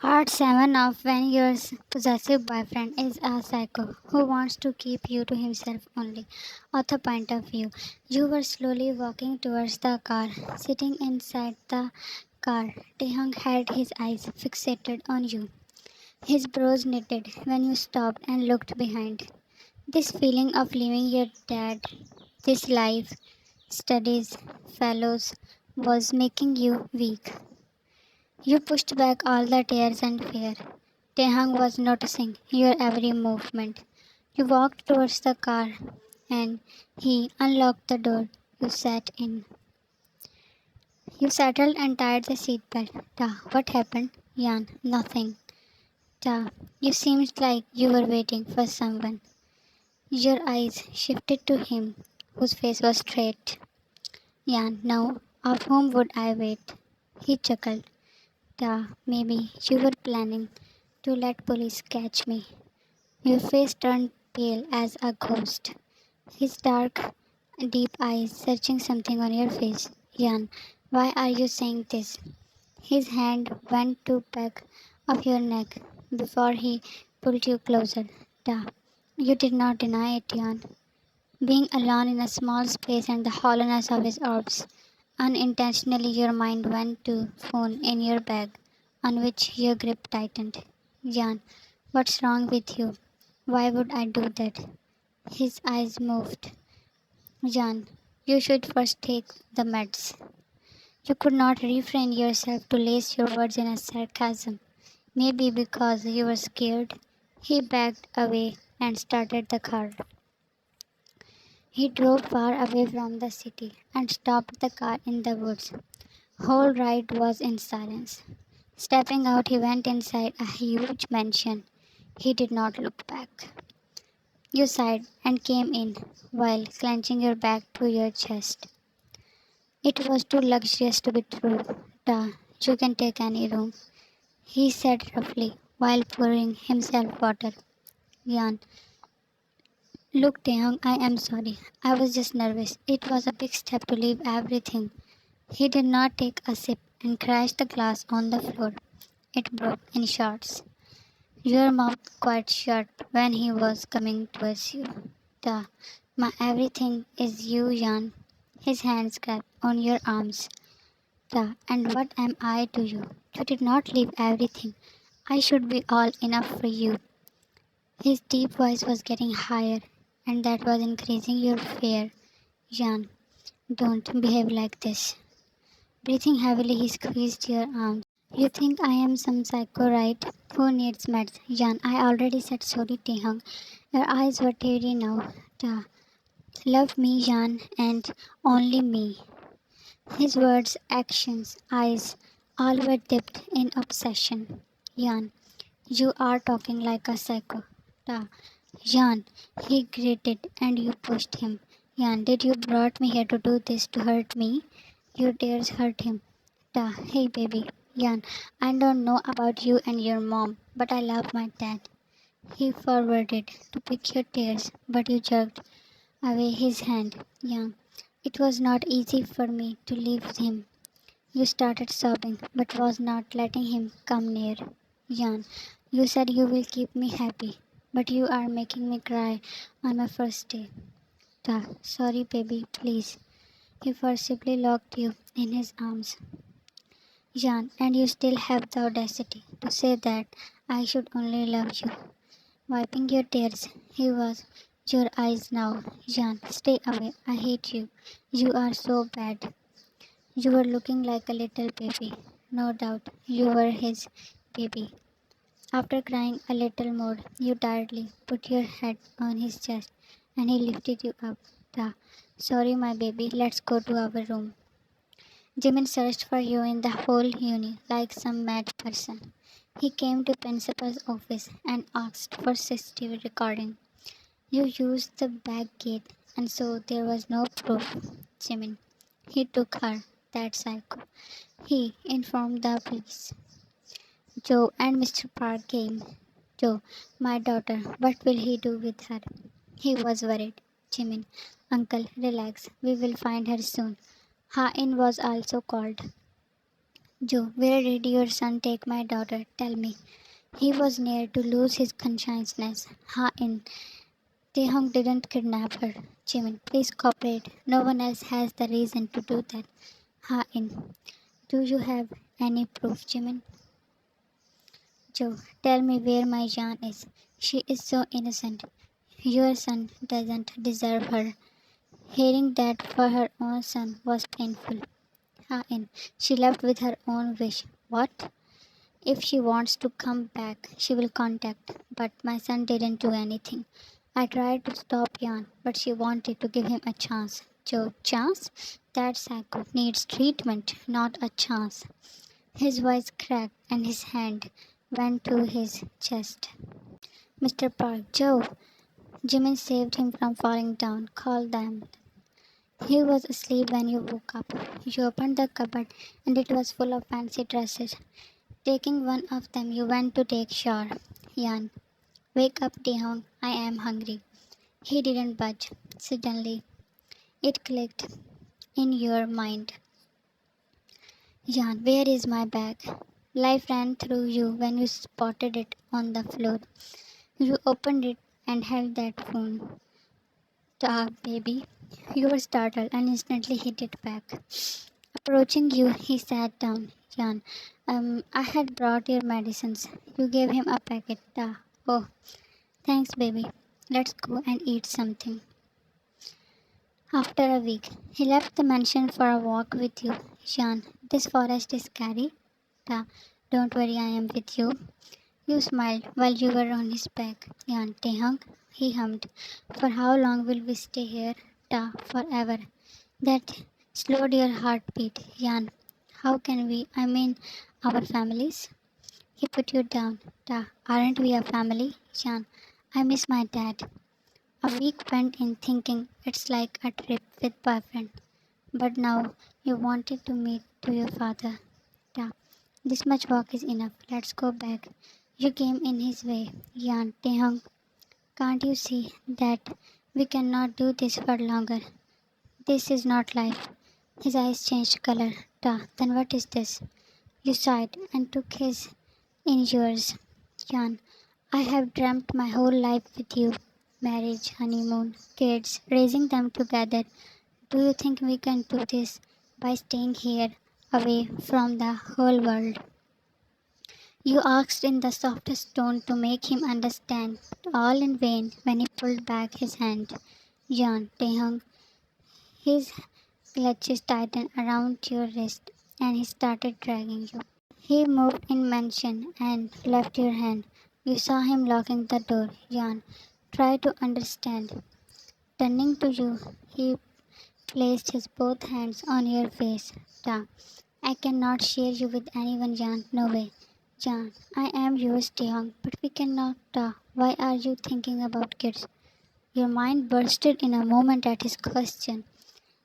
Part 7 of When Your Possessive Boyfriend is a Psycho Who Wants to Keep You to Himself Only. Author point of view. You were slowly walking towards the car. Sitting inside the car, Taehong had his eyes fixated on you. His brows knitted when you stopped and looked behind. This feeling of leaving your dad, this life, studies, fellows, was making you weak. You pushed back all the tears and fear. Tehang was noticing your every movement. You walked towards the car and he unlocked the door. You sat in. You settled and tied the seatbelt. Ta, what happened? Yan, nothing. Ta, you seemed like you were waiting for someone. Your eyes shifted to him, whose face was straight. Yan, no, of whom would I wait? He chuckled. Ta, maybe you were planning to let police catch me. Your face turned pale as a ghost. His dark, deep eyes searching something on your face. Jan, why are you saying this? His hand went to back of your neck before he pulled you closer. Da. You did not deny it, Jan. Being alone in a small space and the hollowness of his orbs. Unintentionally your mind went to phone in your bag, on which your grip tightened. Jan, what's wrong with you? Why would I do that? His eyes moved. Jan, you should first take the meds. You could not refrain yourself to lace your words in a sarcasm. Maybe because you were scared. He backed away and started the car. He drove far away from the city and stopped the car in the woods. Whole ride was in silence. Stepping out, he went inside a huge mansion. He did not look back. You sighed and came in while clenching your back to your chest. It was too luxurious to be true. Da, you can take any room, he said roughly while pouring himself water. Yan, look, Taeyong, I am sorry. I was just nervous. It was a big step to leave everything. He did not take a sip and crashed the glass on the floor. It broke in shards. Your mouth quite shut when he was coming towards you. Da, my everything is you, Jan. His hands grabbed on your arms. Da, and what am I to you? You did not leave everything. I should be all enough for you. His deep voice was getting higher, and that was increasing your fear. Jan, don't behave like this. Breathing heavily, he squeezed your arms. You think I am some psycho, right? Who needs meds? Jan, I already said sorry, Tehang. Your eyes were teary now. Da. Love me, Jan, and only me. His words, actions, eyes, all were dipped in obsession. Jan, you are talking like a psycho. Da. Jan, he gritted and you pushed him. Jan, did you brought me here to do this to hurt me? Your tears hurt him. Da. Hey baby. Jan, I don't know about you and your mom, but I love my dad. He forwarded to pick your tears, but you jerked away his hand. Jan, it was not easy for me to leave him. You started sobbing, but was not letting him come near. Jan, you said you will keep me happy, but you are making me cry on my first day. Da, sorry baby, please. He forcibly locked you in his arms. Jan, and you still have the audacity to say that I should only love you. Wiping your tears, he was your eyes now. Jan, stay away. I hate you. You are so bad. You were looking like a little baby. No doubt you were his baby. After crying a little more, you tiredly put your head on his chest and he lifted you up. Da. Sorry, my baby. Let's go to our room. Jimin searched for you in the whole uni like some mad person. He came to principal's office and asked for CCTV recording. You used the back gate and so there was no proof. Jimin. He took her, that psycho. He informed the police. Joe and Mr. Park came. Joe, my daughter, what will he do with her? He was worried. Jimin, uncle, relax. We will find her soon. Ha-in was also called. Joe, where did your son take my daughter? Tell me. He was near to lose his consciousness. Ha in. Taehong didn't kidnap her. Jimin, please cooperate. No one else has the reason to do that. Ha in. Do you have any proof, Jimin? Joe, tell me where my Jan is. She is so innocent. Your son doesn't deserve her. Hearing that for her own son was painful. Ha in. She left with her own wish. What? If she wants to come back, she will contact. But my son didn't do anything. I tried to stop Jan, but she wanted to give him a chance. Joe, chance? That psycho needs treatment, not a chance. His voice cracked and his hand went to his chest. Mr. Park, Joe! Jimin saved him from falling down. Call them. He was asleep when you woke up. You opened the cupboard and it was full of fancy dresses. Taking one of them, you went to take shower. Yan, wake up, Dehong. I am hungry. He didn't budge. Suddenly, it clicked in your mind. Yan, where is my bag? Life ran through you when you spotted it on the floor. You opened it and held that phone. Ah, baby. You were startled and instantly hit it back. Approaching you, he sat down. Jan, I had brought your medicines. You gave him a packet. Ah, oh, thanks, baby. Let's go and eat something. After a week, he left the mansion for a walk with you. Jan, this forest is scary. Ta, don't worry, I am with you. You smiled while you were on his back. Jan, Tehang, he hummed. For how long will we stay here? Ta, forever. That slowed your heartbeat. Jan, how can we, our families? He put you down. Ta, aren't we a family? Jan, I miss my dad. A week went in thinking it's like a trip with boyfriend. But now you wanted to meet to your father. Ta, this much walk is enough. Let's go back. You came in his way. Yan, Tehang, can't you see that we cannot do this for longer? This is not life. His eyes changed color. Ta, then what is this? You sighed and took his in yours. Jan, I have dreamt my whole life with you. Marriage, honeymoon, kids, raising them together. Do you think we can do this by staying here, away from the whole world? You asked in the softest tone to make him understand, but all in vain when he pulled back his hand. Jan, Tehang, his clutches tightened around your wrist and he started dragging you. He moved in mention and left your hand. You saw him locking the door. Jan, try to understand. Turning to you, he placed his both hands on your face. Ta, I cannot share you with anyone, Jan. No way. Jan, I am yours, Taeyong, but we cannot. Ta, why are you thinking about kids? Your mind bursted in a moment at his question,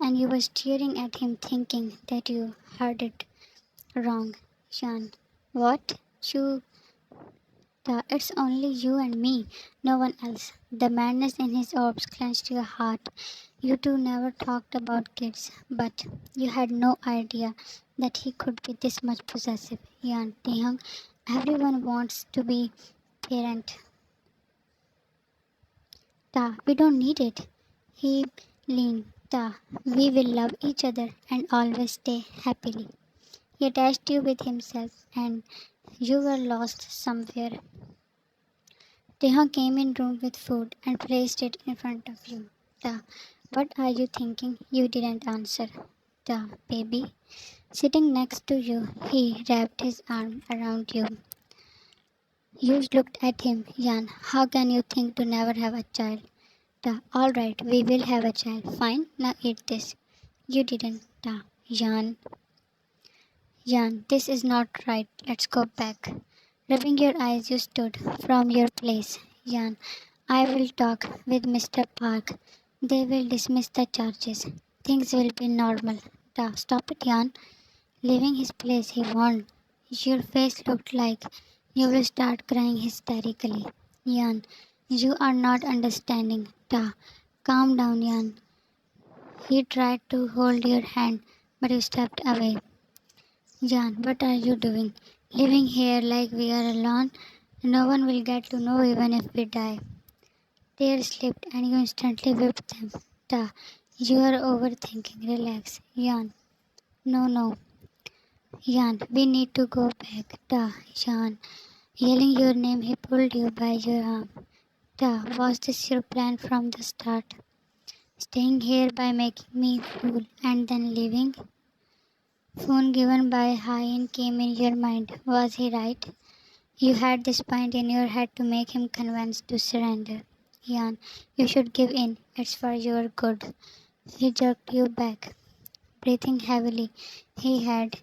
and you were staring at him thinking that you heard it wrong. Jan, what? You it's only you and me, no one else. The madness in his orbs clenched your heart. You two never talked about kids, but you had no idea that he could be this much possessive. Yan, Tehang, everyone wants to be parent. Ta, we don't need it. He leaned. Ta, we will love each other and always stay happily. He attached you with himself and you were lost somewhere. Teha came in room with food and placed it in front of you. Ta, what are you thinking? You didn't answer. Ta, baby. Sitting next to you, he wrapped his arm around you. You looked at him. Jan, how can you think to never have a child? Ta, alright, we will have a child. Fine, now eat this. You didn't. Ta, Jan, this is not right. Let's go back. Rubbing your eyes, you stood from your place. Jan, I will talk with Mr. Park. They will dismiss the charges. Things will be normal. Stop it, Jan. Leaving his place, he warned. Your face looked like you will start crying hysterically. Jan, you are not understanding. Calm down, Jan. He tried to hold your hand, but you stepped away. Jan, what are you doing? Living here like we are alone? No one will get to know even if we die. Tears slipped and you instantly whipped them. Ta, you are overthinking. Relax. Jan, no, no. Jan, we need to go back. Ta, Jan. Yelling your name, he pulled you by your arm. Ta, was this your plan from the start? Staying here by making me fool and then leaving? Phone given by Hyen came in your mind. Was he right? You had this point in your head to make him convinced to surrender. Jan, you should give in. It's for your good. He jerked you back. Breathing heavily, he had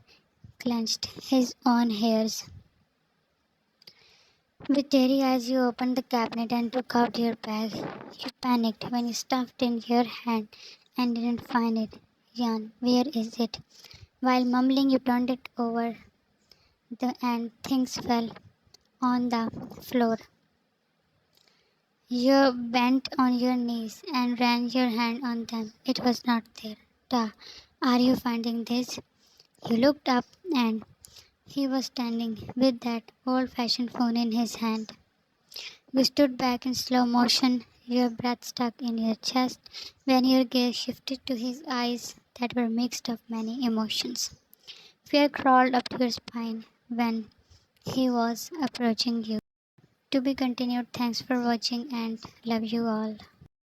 clenched his own hairs. With teary eyes, you opened the cabinet and took out your bag. You panicked when you stuffed in your hand and didn't find it. Jan, where is it? While mumbling, you turned it over and things fell on the floor. You bent on your knees and ran your hand on them. It was not there. Ta, are you finding this? You looked up and he was standing with that old-fashioned phone in his hand. You stood back in slow motion, your breath stuck in your chest when your gaze shifted to his eyes that were mixed of many emotions. Fear crawled up your spine when he was approaching you. To be continued. Thanks for watching and love you all.